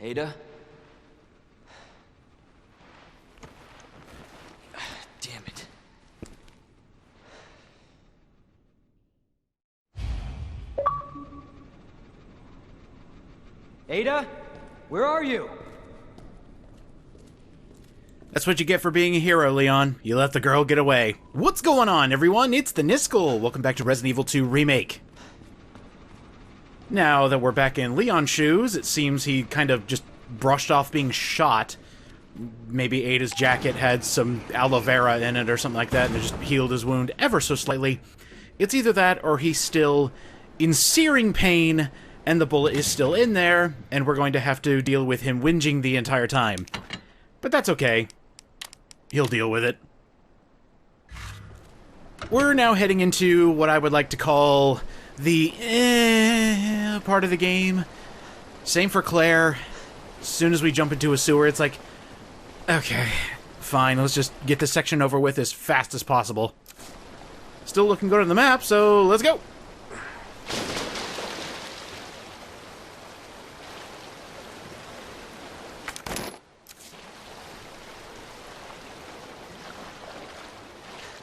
Ada? Damn it. Ada? Where are you? That's what you get for being a hero, Leon. You let the girl get away. What's going on, everyone? It's the Niskel. Welcome back to Resident Evil 2 Remake. Now that we're back in Leon's shoes, it seems he kind of just brushed off being shot. Maybe Ada's jacket had some aloe vera in it or something like that, and it just healed his wound ever so slightly. It's either that, or he's still in searing pain, and the bullet is still in there, and we're going to have to deal with him whinging the entire time. But that's okay. He'll deal with it. We're now heading into what I would like to call the part of the game. Same for Claire. As soon as we jump into a sewer, it's like, okay, fine, let's just get this section over with as fast as possible. Still looking good on the map, so let's go!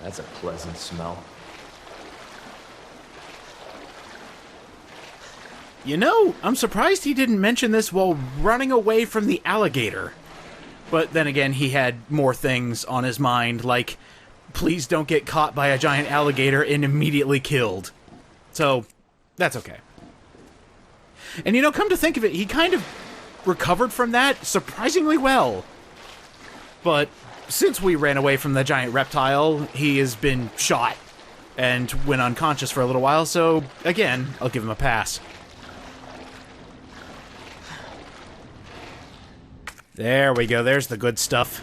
That's a pleasant smell. You know, I'm surprised he didn't mention this while running away from the alligator. But then again, he had more things on his mind, like, please don't get caught by a giant alligator and immediately killed. So, that's okay. And you know, come to think of it, he kind of recovered from that surprisingly well. But since we ran away from the giant reptile, he has been shot and went unconscious for a little while, so again, I'll give him a pass. There we go, there's the good stuff.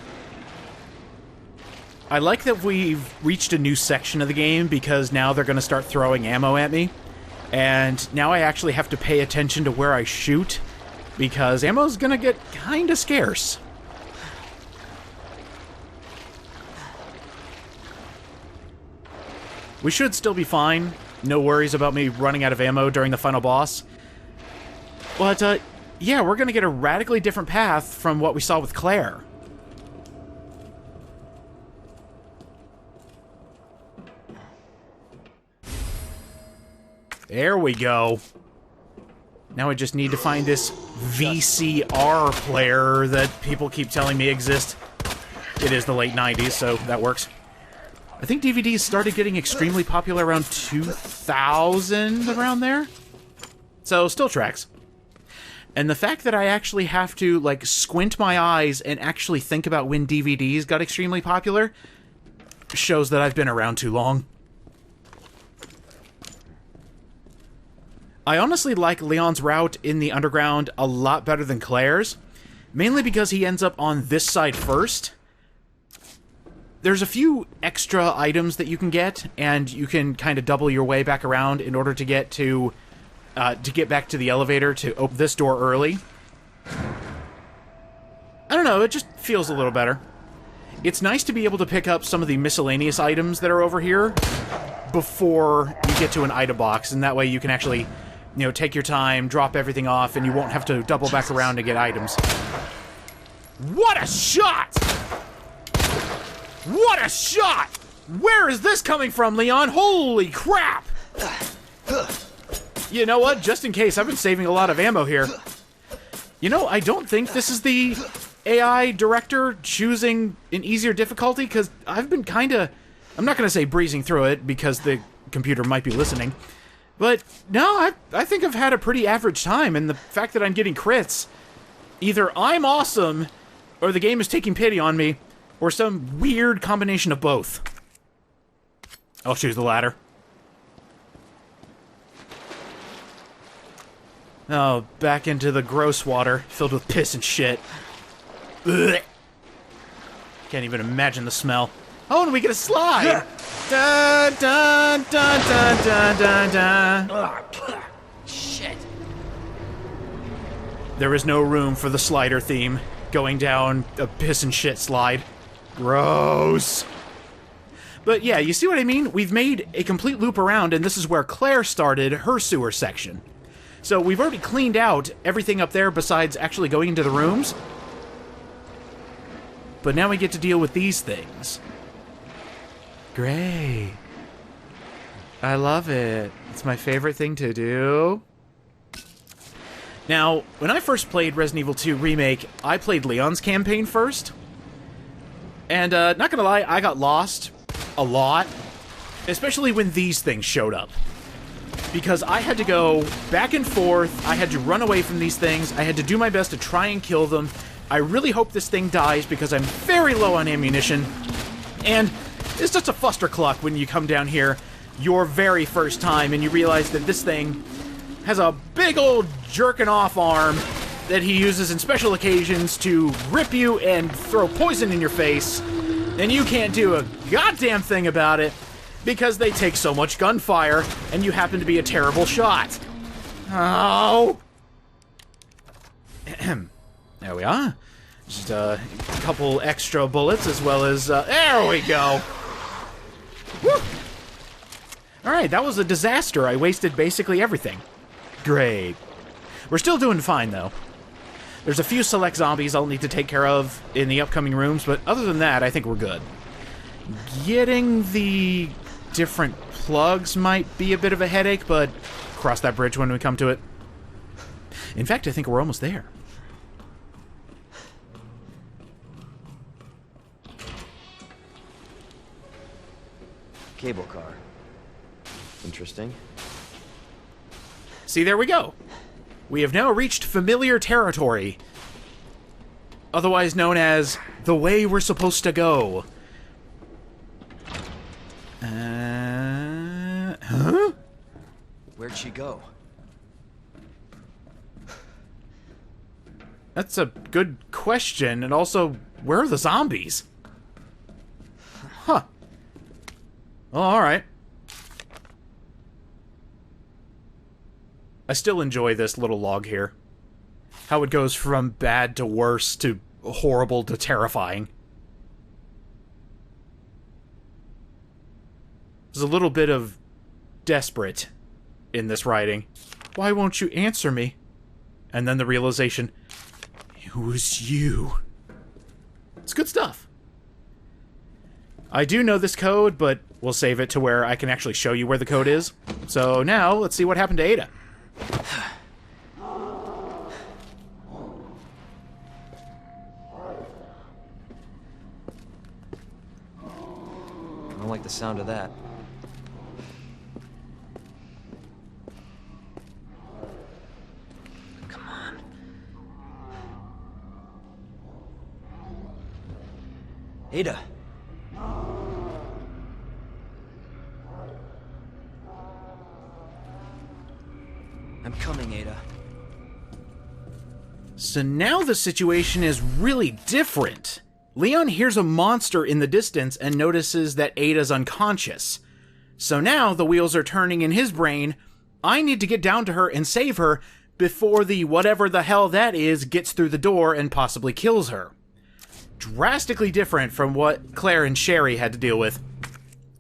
I like that we've reached a new section of the game because now they're going to start throwing ammo at me. And now I actually have to pay attention to where I shoot because ammo's going to get kind of scarce. We should still be fine. No worries about me running out of ammo during the final boss. But, yeah, we're gonna get a radically different path from what we saw with Claire. There we go. Now I just need to find this VCR player that people keep telling me exists. It is the late 90s, so that works. I think DVDs started getting extremely popular around 2000, around there. So, still tracks. And the fact that I actually have to, like, squint my eyes and actually think about when DVDs got extremely popular shows that I've been around too long. I honestly like Leon's route in the underground a lot better than Claire's, mainly because he ends up on this side first. There's a few extra items that you can get, and you can kind of double your way back around in order to get back to the elevator to open this door early. I don't know, it just feels a little better. It's nice to be able to pick up some of the miscellaneous items that are over here before you get to an item box, and that way you can actually, you know, take your time, drop everything off, and you won't have to double back around to get items. What a shot! What a shot! Where is this coming from, Leon? Holy crap! You know what? Just in case, I've been saving a lot of ammo here. You know, I don't think this is the AI director choosing an easier difficulty, because I've been kinda... I'm not gonna say breezing through it, because the computer might be listening. But, no, I think I've had a pretty average time, and the fact that I'm getting crits... Either I'm awesome, or the game is taking pity on me, or some weird combination of both. I'll choose the latter. Oh, back into the gross water, filled with piss and shit. Ugh. Can't even imagine the smell. Oh, and we get a slide! Dun, dun, dun, dun, dun, dun, dun. Shit. There is no room for the slider theme, going down a piss and shit slide. Gross. But yeah, you see what I mean? We've made a complete loop around, and this is where Claire started her sewer section. So we've already cleaned out everything up there besides actually going into the rooms. But now we get to deal with these things. Great. I love it. It's my favorite thing to do. Now, when I first played Resident Evil 2 Remake, I played Leon's campaign first. And, not gonna lie, I got lost a lot. Especially when these things showed up. Because I had to go back and forth, I had to run away from these things, I had to do my best to try and kill them. I really hope this thing dies because I'm very low on ammunition. And it's just a fustercluck when you come down here your very first time and you realize that this thing has a big old jerking off arm that he uses in special occasions to grip you and throw poison in your face, and you can't do a goddamn thing about it because they take so much gunfire and you happen to be a terrible shot. Oh! There we are. Just a couple extra bullets as well as, there we go! Woo! Alright, that was a disaster. I wasted basically everything. Great. We're still doing fine, though. There's a few select zombies I'll need to take care of in the upcoming rooms, but other than that, I think we're good. Getting the different plugs might be a bit of a headache, but cross that bridge when we come to it. In fact, I think we're almost there. Cable car. Interesting. See, there we go. We have now reached familiar territory. Otherwise known as the way we're supposed to go. Huh? Where'd she go? That's a good question, and also, where are the zombies? Huh. Oh, alright. I still enjoy this little log here. How it goes from bad to worse to horrible to terrifying. There's a little bit of desperate in this writing. Why won't you answer me? And then the realization, it was you. It's good stuff. I do know this code, but we'll save it to where I can actually show you where the code is. So now, let's see what happened to Ada. I don't like the sound of that. Come on. Ada. I'm coming, Ada. So now the situation is really different. Leon hears a monster in the distance and notices that Ada's unconscious. So now the wheels are turning in his brain. I need to get down to her and save her before the whatever the hell that is gets through the door and possibly kills her. Drastically different from what Claire and Sherry had to deal with.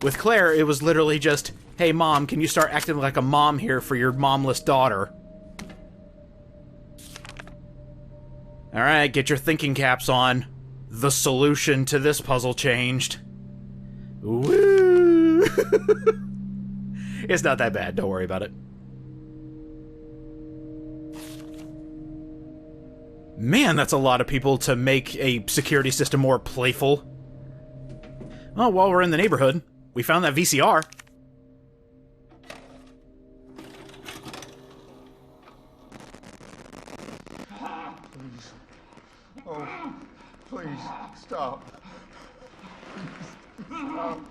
With Claire, it was literally just, hey mom, can you start acting like a mom here for your momless daughter? Alright, get your thinking caps on. The solution to this puzzle changed. Woo! It's not that bad, don't worry about it. Man, that's a lot of people to make a security system more playful. Oh, while we're in the neighborhood, we found that VCR. Oh, please, stop. Stop. No.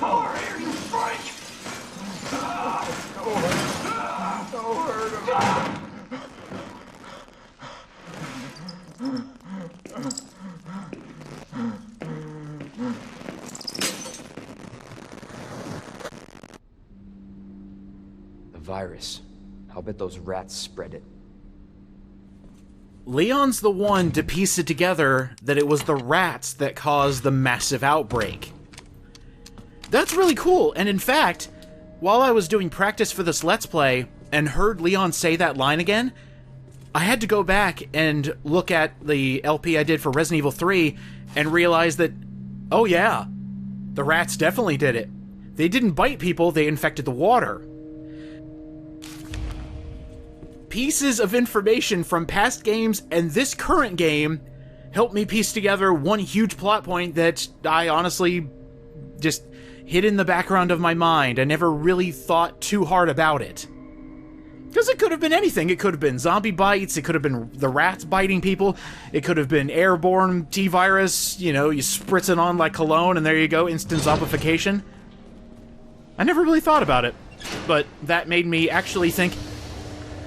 Over here, you freak! Don't hurt him. The virus. I'll bet those rats spread it. Leon's the one to piece it together that it was the rats that caused the massive outbreak. That's really cool. And in fact, while I was doing practice for this Let's Play and heard Leon say that line again, I had to go back and look at the LP I did for Resident Evil 3 and realize that, oh yeah, the rats definitely did it. They didn't bite people, they infected the water. Pieces of information from past games and this current game helped me piece together one huge plot point that I honestly just hid in the background of my mind. I never really thought too hard about it. Because it could have been anything. It could have been zombie bites, it could have been the rats biting people, it could have been airborne T-virus, you know, you spritz it on like cologne and there you go, instant zombification. I never really thought about it, but that made me actually think,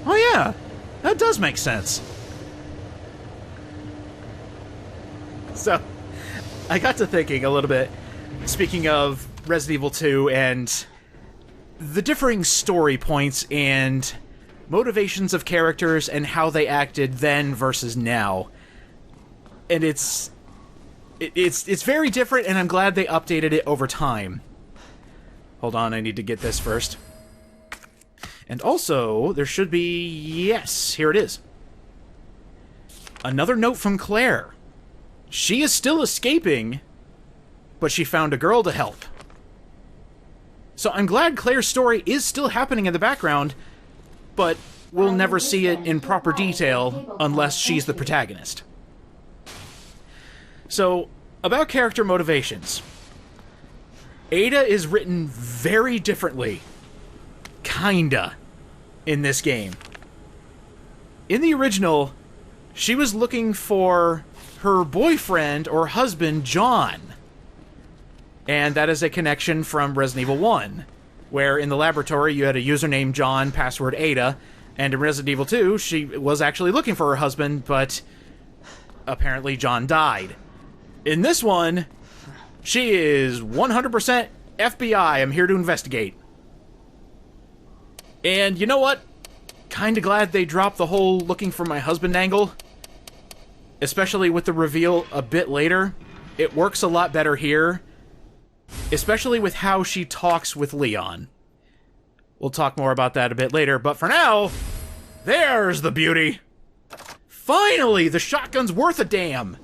oh yeah, that does make sense. So, I got to thinking a little bit, speaking of Resident Evil 2 and the differing story points and motivations of characters and how they acted then versus now. And it's very different, and I'm glad they updated it over time. Hold on, I need to get this first. And also, there should be... yes, here it is. Another note from Claire. She is still escaping, but she found a girl to help. So I'm glad Claire's story is still happening in the background, but we'll never see it in proper detail unless she's the protagonist. So, about character motivations. Ada is written very differently. Kinda. In this game. In the original, she was looking for her boyfriend or husband, John. And that is a connection from Resident Evil 1, where in the laboratory you had a username John, password Ada, and in Resident Evil 2, she was actually looking for her husband, but apparently John died. In this one, she is 100% FBI, I'm here to investigate. And you know what? Kinda glad they dropped the whole looking for my husband angle. Especially with the reveal a bit later. It works a lot better here. Especially with how she talks with Leon. We'll talk more about that a bit later, but for now, there's the beauty. Finally, the shotgun's worth a damn.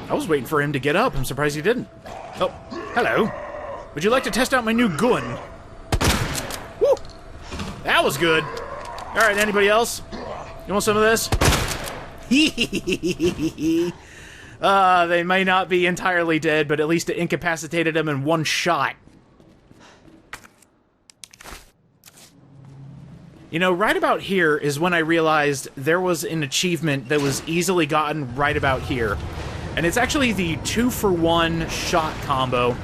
I was waiting for him to get up. I'm surprised he didn't. Oh, hello. Would you like to test out my new gun? Woo! That was good. All right, anybody else? You want some of this? They may not be entirely dead, but at least it incapacitated them in one shot. You know, right about here is when I realized there was an achievement that was easily gotten right about here. And it's actually the 2-for-1 shot combo.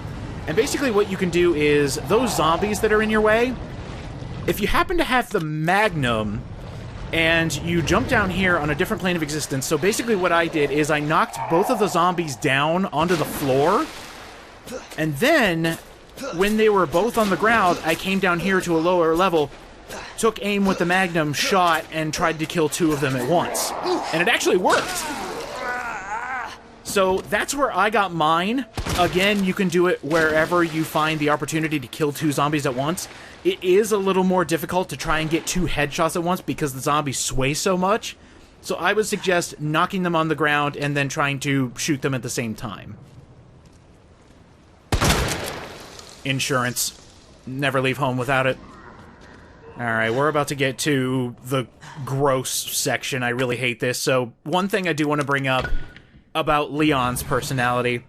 And basically what you can do is, those zombies that are in your way, if you happen to have the Magnum, and you jump down here on a different plane of existence, so basically what I did is I knocked both of the zombies down onto the floor, and then, when they were both on the ground, I came down here to a lower level, took aim with the Magnum, shot, and tried to kill 2 of them at once. And it actually worked! So that's where I got mine. Again, you can do it wherever you find the opportunity to kill 2 zombies at once. It is a little more difficult to try and get 2 headshots at once because the zombies sway so much. So I would suggest knocking them on the ground and then trying to shoot them at the same time. Insurance. Never leave home without it. Alright, we're about to get to the gross section. I really hate this. So, one thing I do want to bring up about Leon's personality,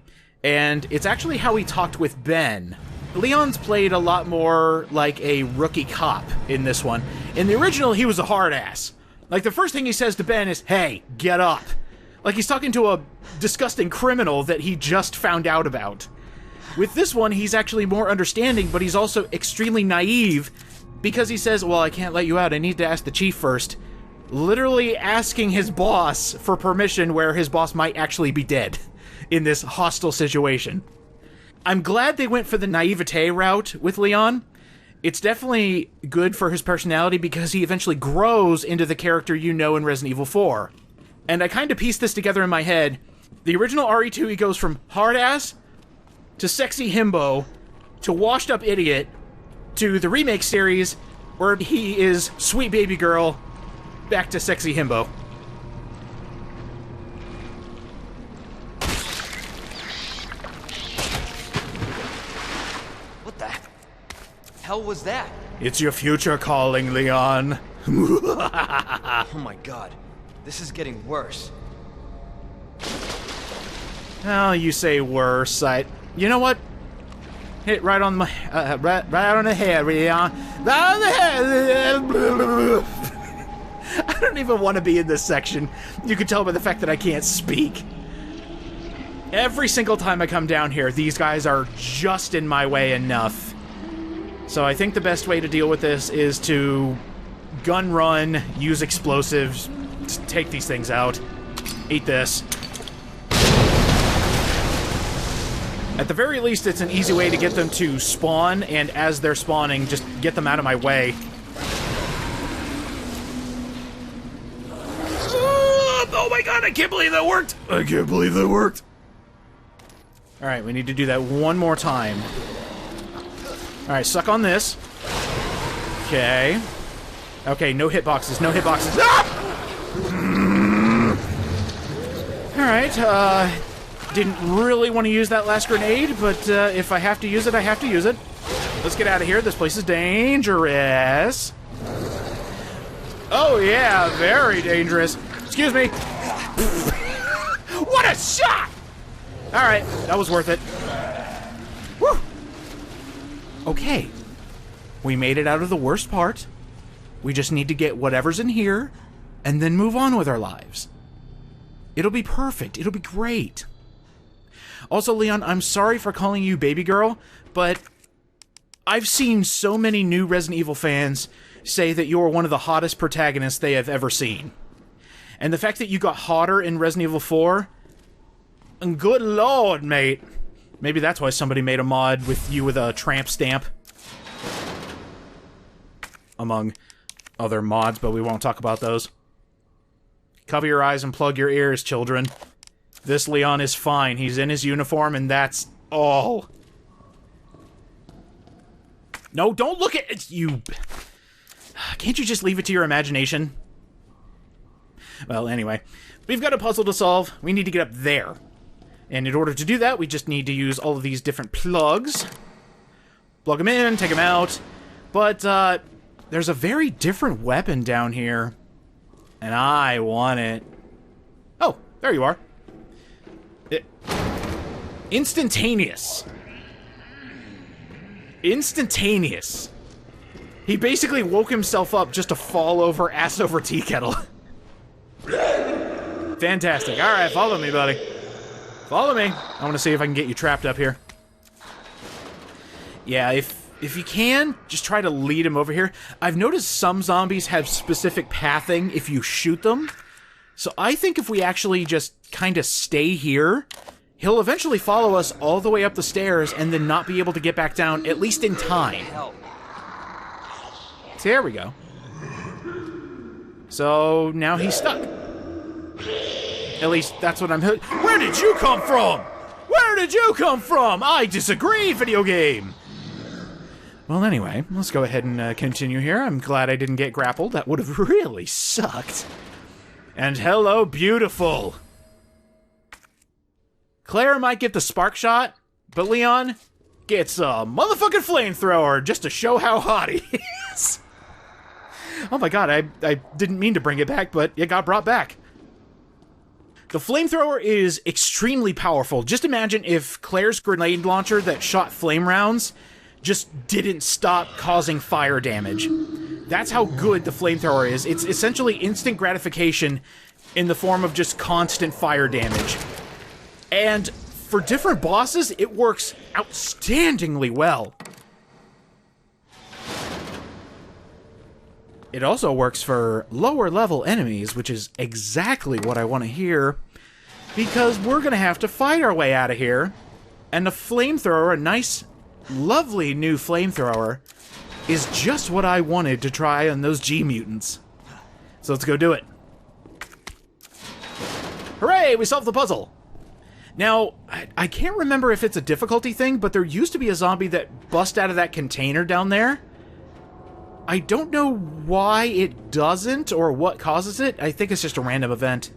and it's actually how he talked with Ben. Leon's played a lot more like a rookie cop in this one. In the original, he was a hard ass. Like, the first thing he says to Ben is, "Hey, get up." Like he's talking to a disgusting criminal that he just found out about. With this one, he's actually more understanding, but he's also extremely naive, because he says, "Well, I can't let you out, I need to ask the chief first." Literally asking his boss for permission where his boss might actually be dead in this hostile situation. I'm glad they went for the naivete route with Leon. It's definitely good for his personality because he eventually grows into the character you know in Resident Evil 4. And I kind of pieced this together in my head. The original RE2, he goes from hard-ass to sexy himbo to washed-up idiot to the remake series where he is sweet baby girl back to sexy himbo. What the hell was that? It's your future calling, Leon. Oh my god. This is getting worse. Oh, you say worse. You know what? Hit right on my, right on the head, Leon. Right on the head. I don't even want to be in this section. You can tell by the fact that I can't speak. Every single time I come down here, these guys are just in my way enough. So I think the best way to deal with this is to gun run, use explosives, to take these things out. Eat this. At the very least, it's an easy way to get them to spawn, and as they're spawning, just get them out of my way. Oh my god, I can't believe that worked! I can't believe that worked! Alright, we need to do that one more time. Alright, suck on this. Okay. Okay, no hitboxes, no hitboxes. Ah! Alright, didn't really want to use that last grenade, but if I have to use it, I have to use it. Let's get out of here. This place is dangerous. Oh yeah, very dangerous. Excuse me. What a shot! Alright, that was worth it. Woo! Okay. We made it out of the worst part. We just need to get whatever's in here, and then move on with our lives. It'll be perfect. It'll be great. Also, Leon, I'm sorry for calling you baby girl, but I've seen so many new Resident Evil fans say that you're one of the hottest protagonists they have ever seen. And the fact that you got hotter in Resident Evil 4, good lord, mate. Maybe that's why somebody made a mod with you with a tramp stamp. Among other mods, but we won't talk about those. Cover your eyes and plug your ears, children. This Leon is fine. He's in his uniform, and that's all. No, don't look at it, you... Can't you just leave it to your imagination? Well, anyway. We've got a puzzle to solve. We need to get up there. And in order to do that, we just need to use all of these different plugs. Plug them in, take them out. But, there's a very different weapon down here. And I want it. Oh, there you are. Instantaneous. Instantaneous. He basically woke himself up just to fall over ass over tea kettle. Fantastic. Alright, follow me, buddy. Follow me. I want to see if I can get you trapped up here. Yeah, if you can, just try to lead him over here. I've noticed some zombies have specific pathing if you shoot them. So I think if we actually just kind of stay here, he'll eventually follow us all the way up the stairs and then not be able to get back down, at least in time. So there we go. So now he's stuck. At least that's what I'm... Where did you come from? Where did you come from? I disagree, video game! Well, anyway, let's go ahead and continue here. I'm glad I didn't get grappled. That would have really sucked. And hello, beautiful. Claire might get the spark shot, but Leon gets a motherfucking flamethrower just to show how hot he is. Oh my god, I didn't mean to bring it back, but it got brought back. The flamethrower is extremely powerful. Just imagine if Claire's grenade launcher that shot flame rounds just didn't stop causing fire damage. That's how good the flamethrower is. It's essentially instant gratification in the form of just constant fire damage. And for different bosses, it works outstandingly well. It also works for lower level enemies, which is exactly what I want to hear, because we're going to have to fight our way out of here, and a flamethrower, a nice, lovely new flamethrower, is just what I wanted to try on those G mutants. So let's go do it. Hooray! We solved the puzzle! Now, I can't remember if it's a difficulty thing, but there used to be a zombie that bust out of that container down there. I don't know why it doesn't, or what causes it. I think it's just a random event.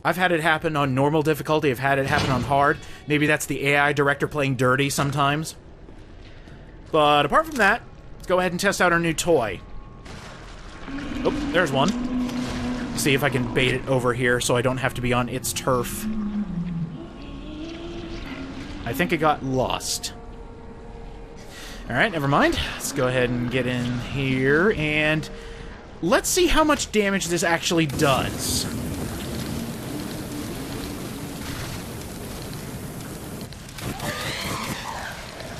I've had it happen on normal difficulty, I've had it happen on hard. Maybe that's the AI director playing dirty sometimes. But apart from that, let's go ahead and test out our new toy. Oh, there's one. See if I can bait it over here so I don't have to be on its turf. I think it got lost. Alright, never mind. Let's go ahead and get in here, and let's see how much damage this actually does.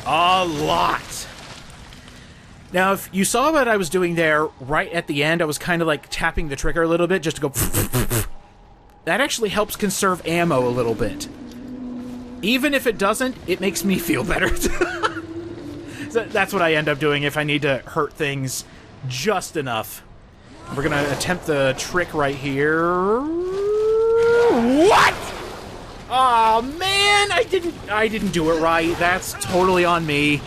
A lot! Now, if you saw what I was doing there right at the end, I was kind of like tapping the trigger a little bit just to go... That actually helps conserve ammo a little bit. Even if it doesn't, it makes me feel better. So that's what I end up doing if I need to hurt things just enough. We're gonna attempt the trick right here. What? Oh man, I didn't do it right. That's totally on me.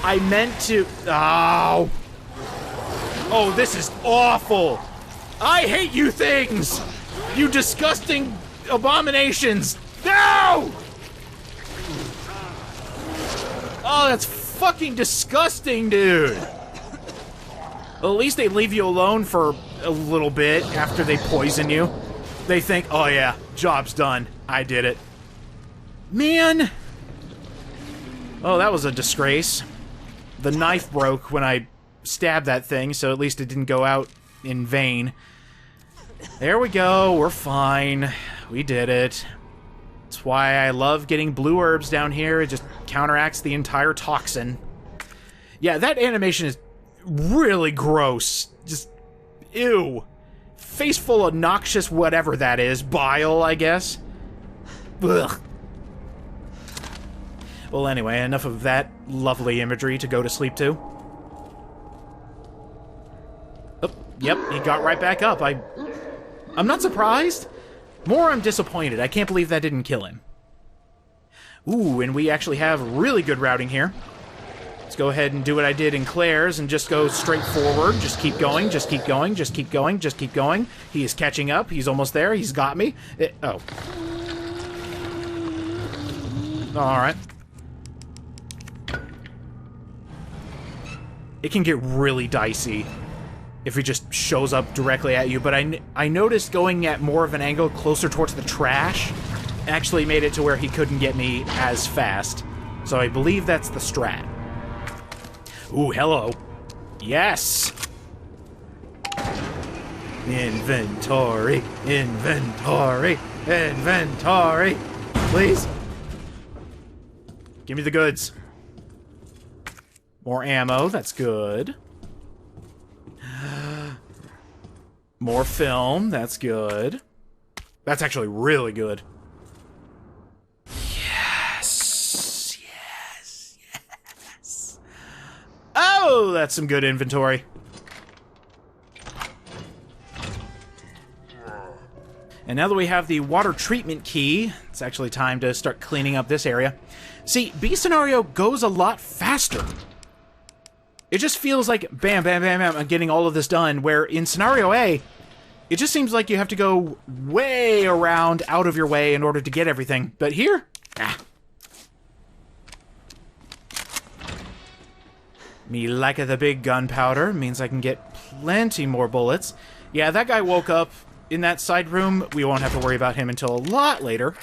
I meant to... Oh. Oh, this is awful. I hate you things. You disgusting abominations. No! Oh, that's fucking disgusting, dude. Well, at least they leave you alone for a little bit after they poison you. They think, oh yeah, job's done. I did it. Man. Oh, that was a disgrace. The knife broke when I stabbed that thing, so at least it didn't go out in vain. There we go, we're fine. We did it. That's why I love getting blue herbs down here. It just counteracts the entire toxin. Yeah, that animation is really gross. Just, ew. Face full of noxious whatever that is. Bile, I guess. Ugh. Well, anyway, enough of that lovely imagery to go to sleep to. Oh, yep, he got right back up. I'm not surprised. More, I'm disappointed. I can't believe that didn't kill him. Ooh, and we actually have really good routing here. Let's go ahead and do what I did in Claire's and just go straight forward. Just keep going, just keep going, just keep going, just keep going. He is catching up. He's almost there. He's got me. Oh. Alright. It can get really dicey if he just shows up directly at you, but I noticed going at more of an angle closer towards the trash actually made it to where he couldn't get me as fast. So I believe that's the strat. Ooh, hello. Yes! Inventory, inventory, inventory. Please. Give me the goods. More ammo, that's good. More film, that's good. That's actually really good. Yes! Yes! Yes! Oh, that's some good inventory. And now that we have the water treatment key, it's actually time to start cleaning up this area. See, B scenario goes a lot faster. It just feels like bam, bam, bam, bam, I'm getting all of this done, where in scenario A, it just seems like you have to go way around, out of your way in order to get everything. But here, Me like the big gunpowder means I can get plenty more bullets. Yeah, that guy woke up in that side room. We won't have to worry about him until a lot later.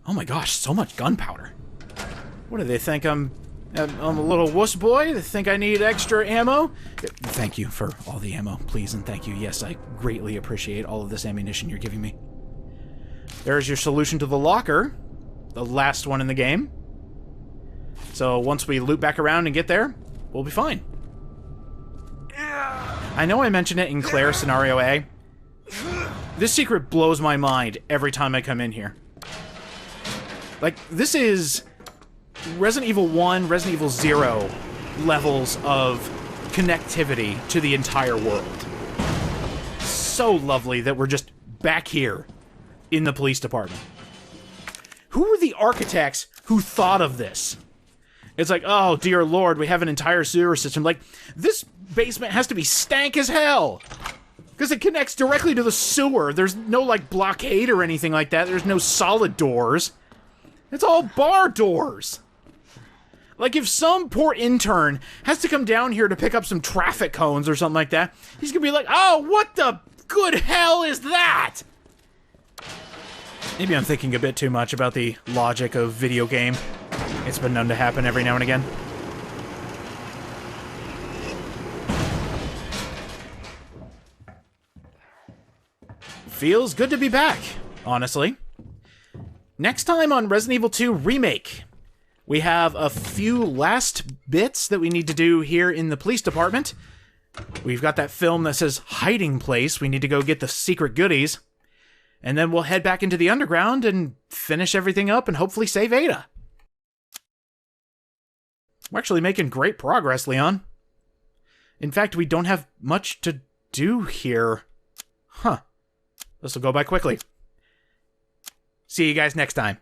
Oh my gosh, so much gunpowder. What do they think? I'm a little wuss boy? They think I need extra ammo? Thank you for all the ammo, please, and thank you. Yes, I greatly appreciate all of this ammunition you're giving me. There's your solution to the locker. The last one in the game. So once we loop back around and get there, we'll be fine. I know I mentioned it in Claire Scenario A. This secret blows my mind every time I come in here. Like, this is Resident Evil 1, Resident Evil 0 levels of connectivity to the entire world. So lovely that we're just back here in the police department. Who were the architects who thought of this? It's like, oh dear lord, we have an entire sewer system. Like, this basement has to be stank as hell! Because it connects directly to the sewer. There's no, like, blockade or anything like that. There's no solid doors. It's all bar doors. Like, if some poor intern has to come down here to pick up some traffic cones or something like that, he's gonna be like, oh, what the good hell is that? Maybe I'm thinking a bit too much about the logic of video game. It's been known to happen every now and again. Feels good to be back, honestly. Next time on Resident Evil 2 Remake, we have a few last bits that we need to do here in the police department. We've got that film that says hiding place. We need to go get the secret goodies. And then we'll head back into the underground and finish everything up and hopefully save Ada. We're actually making great progress, Leon. In fact, we don't have much to do here. Huh. This will go by quickly. See you guys next time.